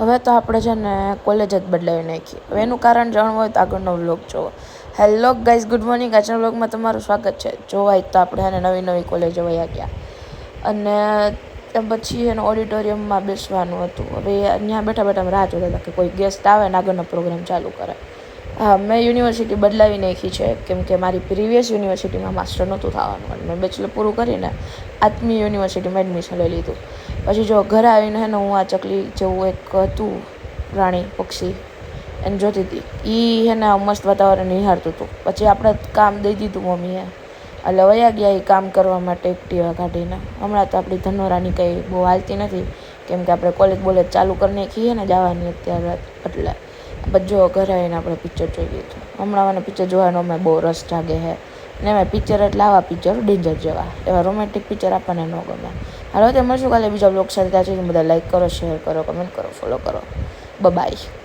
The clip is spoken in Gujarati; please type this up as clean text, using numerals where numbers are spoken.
હવે તો આપણે છે ને કોલેજ જ બદલાવી નાખી. હવે એનું કારણ જાણવું હોય તો આગળનો વ્લોગ જોવો. Hello guys, good morning. આજના વ્લોગમાં તમારું સ્વાગત છે. જોવાય તો આપણે એને નવી કોલેજો વયા ગયા અને પછી એને ઓડિટોરિયમમાં બેસવાનું હતું. હવે ત્યાં બેઠા રાહ જોતા હતા કે કોઈ ગેસ્ટ આવે ને આગળનો પ્રોગ્રામ ચાલુ કરે. હા, મેં યુનિવર્સિટી બદલાવી નાખી છે કેમ કે મારી પ્રીવિયસ યુનિવર્સિટીમાં માસ્ટર નહોતું થવાનું અને મેં બેચલર પૂરું કરીને આત્મી યુનિવર્સિટીમાં એડમિશન લઈ લીધું. પછી જો ઘરે આવીને હે ને હું આ ચકલી જેવું એક હતું પ્રાણી પક્ષી એને જોતી હતી. એ હે ને મસ્ત વાતાવરણ નિહાળતું હતું. પછી આપણે કામ દઈ દીધું મમ્મીએ એટલે વયા ગયા એ કામ કરવા માટે એક્ટિવા કાઢીને. હમણાં તો આપણી ધનોરાની કંઈ બહુ હાલતી નથી કેમ કે આપણે કોલેજ ચાલુ કરી નાખીએ ને જવાની અત્યારે એટલે જો ઘરે આવીને આપણે પિક્ચર જોઈ લીધું. હમણાં મને પિક્ચર જોવાનો અમે બહુ રસ જાગે છે ને મેં પિક્ચર એટલે આવા પિક્ચર ડેન્જર જેવા એવા રોમેન્ટિક પિક્ચર આપણને ન ગમે. હાલો તે મળશું કાલે બીજા બ્લોગ સાથે. ત્યાં સુધી બધા લાઈક કરો, શેર કરો, કમેન્ટ કરો, ફોલો કરો. બાય.